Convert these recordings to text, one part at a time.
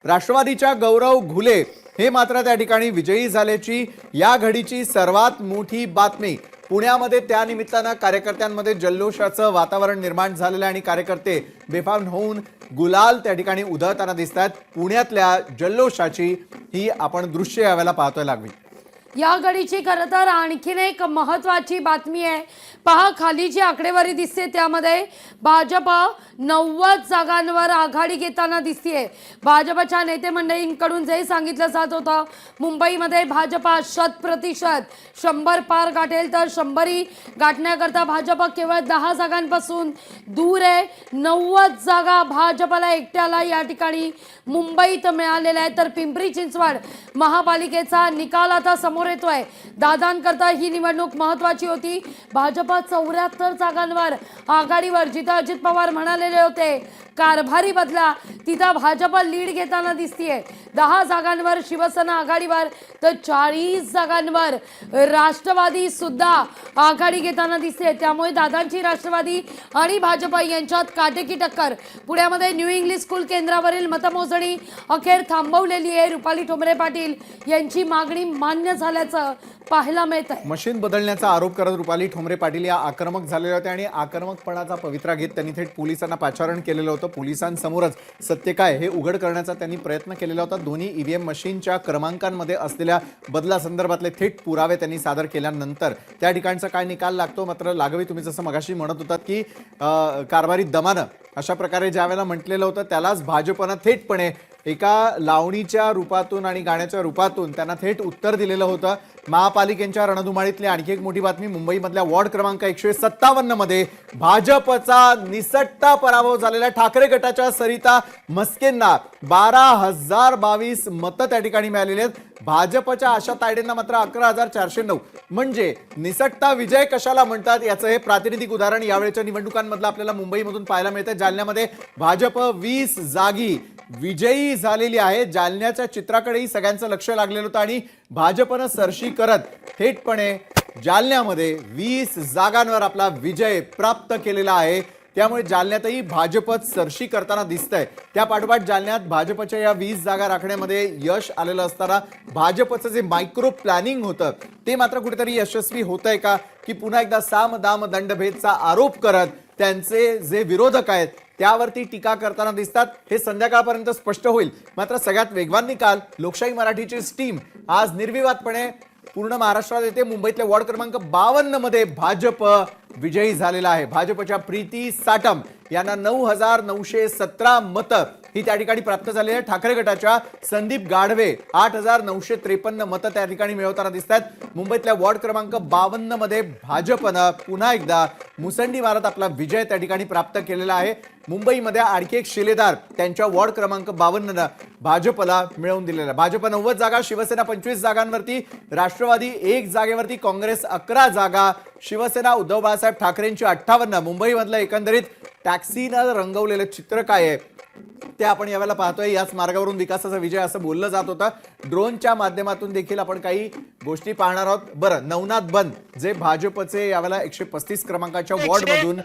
राष्ट्रवादीच्या गौरव घुले हे मात्र त्या ठिकाणी विजयी झाल्याची या घडीची सर्वात मोठी बातमी। पुण्यामध्ये त्या निमित्तानं कार्यकर्त्यांमध्ये जल्लोषाचं वातावरण निर्माण झालेलं आणि कार्यकर्ते बेफाम होऊन गुलाल त्या ठिकाणी उधळताना दिसतात। पुण्यातल्या जल्लोषाची ही आपण दृश्य यावेळेला पाहतोय लागवी। या घडीची खरं तर आणखीन एक महत्त्वाची बातमी आहे। पहा खाली जी आकडेवारी दिसते त्यामध्ये भाजप 90 जागांवर आघाडी घेताना दिसते। भाजपच्या नेते मंडळींकडून जे सांगितलं जात होतं मुंबईमध्ये भाजप 100% 100 पार गाठेल, तर 100 गाठण्याकरता भाजप केवळ 10 जागांपासून दूर आहे। 90 जागा भाजपला एकट्याला या ठिकाणी मुंबईत मिळालेल्या आहेत। तर पिंपरी चिंचवड महापालिकेचा निकाल आता समोर येतोय। दादांकरता ही निवडणूक महत्त्वाची होती। भाजप 74 जागांवर आघाडीवर, जिथं अजित पवार म्हणालेले होते कारभारी बदला, तिथं भाजप लीड घेताना दिसतीये। 10 जागांवर शिवसेना आघाडीवर, तर 40 जागांवर राष्ट्रवादी सुद्धा आघाडी घेताना दिसते। त्यामुळे दादांची राष्ट्रवादी आणि भाजप यांच्यात काटेकी टक्कर। पुण्यामध्ये न्यू इंग्लिश स्कूल केंद्रावरील मतमोजणी अखेर थांबवलेली आहे। रुपाली ठोंबरे पाटील यांची मागणी मान्य झाल्याचं पाहायला मिळत आहे। मशीन बदलण्याचा आरोप करत रुपाली ठोंबरे पाटील या आक्रमक झालेल्या होत्या आणि आक्रमकपणाचा पवित्रा घेत त्यांनी थेट पोलिसांना पाचारण केलेलं होतं। पोलिसांसमोरच सत्य काय हे उघड करण्याचा त्यांनी प्रयत्न केलेला होता। दोन्ही ईव्हीएम मशीनच्या क्रमांकांमध्ये असलेल्या बदलासंदर्भातले थेट पुरावे त्यांनी सादर केल्यानंतर त्या ठिकाणचा काय निकाल लागतो। मात्र लागवी तुम्ही जसं मगाशी म्हणत होतात की कारभारी दमानं अशा प्रकारे ज्यावेळेला म्हटलेलं होतं त्यालाच भाजपनं थेटपणे एका लावणीच्या रूपातून आणि गाण्याच्या रूपातून त्यांना थेट उत्तर दिलेलं होतं। महापालिकेच्या रणधुमाळीतली आणखी एक मोठी बातमी, मुंबईमधल्या वॉर्ड क्रमांक 157 मध्ये भाजपचा निसट्टा पराभव झालेल्या ठाकरे गटाच्या सरिता मस्केंना 12,022 मतं त्या ठिकाणी मिळालेली आहेत। भाजपच्या आशा तायडेंना मात्र 11,409। म्हणजे निसट्टा विजय कशाला म्हणतात याचं हे प्रातिनिधिक उदाहरण यावेळेच्या निवडणुकांमधलं आपल्याला मुंबईमधून पाहायला मिळतं। जालन्यामध्ये भाजप 20 जागी विजयी झालेली आहे। जालन्याच्या चित्राकडेही सगळ्यांचं लक्ष लागलेलं होतं आणि भाजपनं सरशी करत थेटपणे जालन्यामध्ये 20 जागांवर आपला विजय प्राप्त केलेला आहे। त्यामुळे जालन्यातही भाजपच सरशी करताना दिसतंय। त्या पाठोपाठ जालन्यात भाजपच्या या 20 जागा राखण्यामध्ये यश आलेलं असताना भाजपचं जे मायक्रो प्लॅनिंग होतं ते मात्र कुठेतरी यशस्वी होतंय का, की पुन्हा एकदा साम दाम दंडभेदचा आरोप करत त्यांचे जे विरोधक आहेत त्यावरती टीका करताना दिसतात, हे संध्याकाळपर्यंत स्पष्ट होईल। मात्र सगळ्यात वेगवान निकाल लोकशाही मराठीची टीम आज निर्विवादपणे पूर्ण महाराष्ट्रात येते। मुंबईतल्या वॉर्ड क्रमांक 52 मध्ये भाजप विजयी झालेला आहे। भाजपच्या प्रीती साटम यांना 9,917 मतं ही त्या ठिकाणी प्राप्त झाली आहे। ठाकरे गटाच्या संदीप गाढवे 8,953 मतं त्या ठिकाणी मिळवताना दिसतात। मुंबईतल्या वॉर्ड क्रमांक 52 मध्ये भाजपनं पुन्हा एकदा मुसंडी मारत आपला विजय त्या ठिकाणी प्राप्त केलेला आहे। मुंबईमध्ये आणखी एक शिलेदार त्यांच्या वॉर्ड क्रमांक 52 भाजपला मिळवून दिलेला। भाजप 90 जागा, शिवसेना 25 जागांवरती, राष्ट्रवादी 1 जागेवरती, काँग्रेस 11 जागा, शिवसेना उद्धव बाळासाहेब ठाकरेंची 58। मुंबईमधलं एकंदरीत टॅक्सीनं रंगवलेलं चित्र काय आहे ते आपण यावेळेला पाहतोय। याच मार्गावरून विकासाचा विजय असं बोललं जात होतं। ड्रोनच्या माध्यमातून देखील आपण काही गोष्टी पाहणार आहोत। बरं, नवनाथ बन जे भाजपचे यावेळेला 135 क्रमांकाच्या वॉर्ड मधून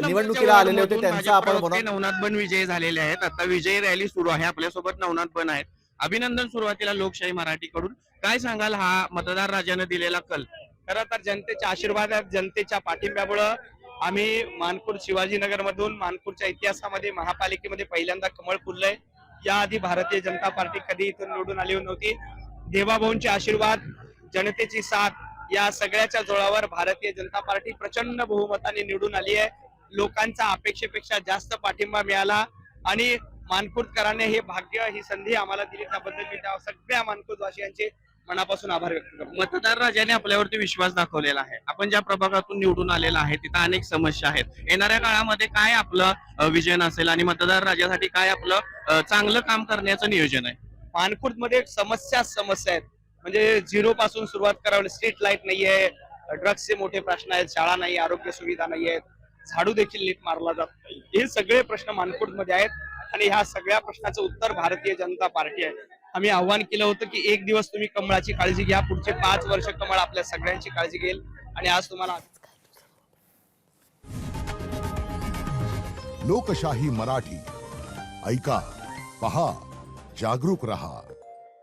निवडणुकीला आलेले होते त्यांचा आपण नवनाथ बन विजयी झालेले आहेत। आता विजय रॅली सुरू आहे, आपल्यासोबत नवनाथ बन आहेत। अभिनंदन सुरुवातीला लोकशाही मराठीकडून। काय सांगाल हा मतदार राजाने दिलेला कल? खरं तर जनतेच्या आशीर्वादात, जनतेच्या पाठिंब्यामुळे आम्ही मानपूर शिवाजीनगर मधून मानपूरच्या इतिहासामध्ये महापालिकेमध्ये पहिल्यांदा कमळ फुललंय। याआधी भारतीय जनता पार्टी कधी इथून निवडून आली नव्हती। देवाभाऊंचे आशीर्वाद, जनतेची साथ या सगळ्याच्या जोरावर भारतीय जनता पार्टी प्रचंड बहुमताने निवडून आली आहे। लोकांचा अपेक्षेपेक्षा जास्त पाठिंबा मिळाला आणि मानपूरकरांनी हे भाग्य, ही संधी आम्हाला दिली, त्याबद्दल मी त्या सगळ्या मानपूरवासियांचे मनापासून आभार व्यक्त करतो। मतदार राजाने आपल्यावरती विश्वास दाखवलेला आहे। आपण ज्या प्रभागातून निवडून आलेला आहे तिथं अनेक समस्या आहेत। येणाऱ्या काळामध्ये काय आपलं विजन असेल आणि मतदार राजासाठी काय आपलं चांगलं काम करण्याचं नियोजन आहे? मानपूरमध्ये समस्या आहेत, म्हणजे झिरो पासून सुरुवात करावी। स्ट्रीट लाईट नाहीये, ड्रग्सचे मोठे प्रश्न आहेत, शाळा नाही, आरोग्य सुविधा नाही आहेत, झाडू देखील नीट मारला जात नाही। हे सगळे प्रश्न मानपूरमध्ये आहेत आणि ह्या सगळ्या प्रश्नाचं उत्तर भारतीय जनता पार्टी आहे। आम्ही आव्हान केलं होतं की एक दिवस तुम्ही कमळाची काळजी घ्या, पुढचे 5 वर्ष कमळ आपल्या सगळ्यांची काळजी घेईल आणि आज तुम्हाला लोकशाही मराठी ऐका, पहा, जागरूक रहा।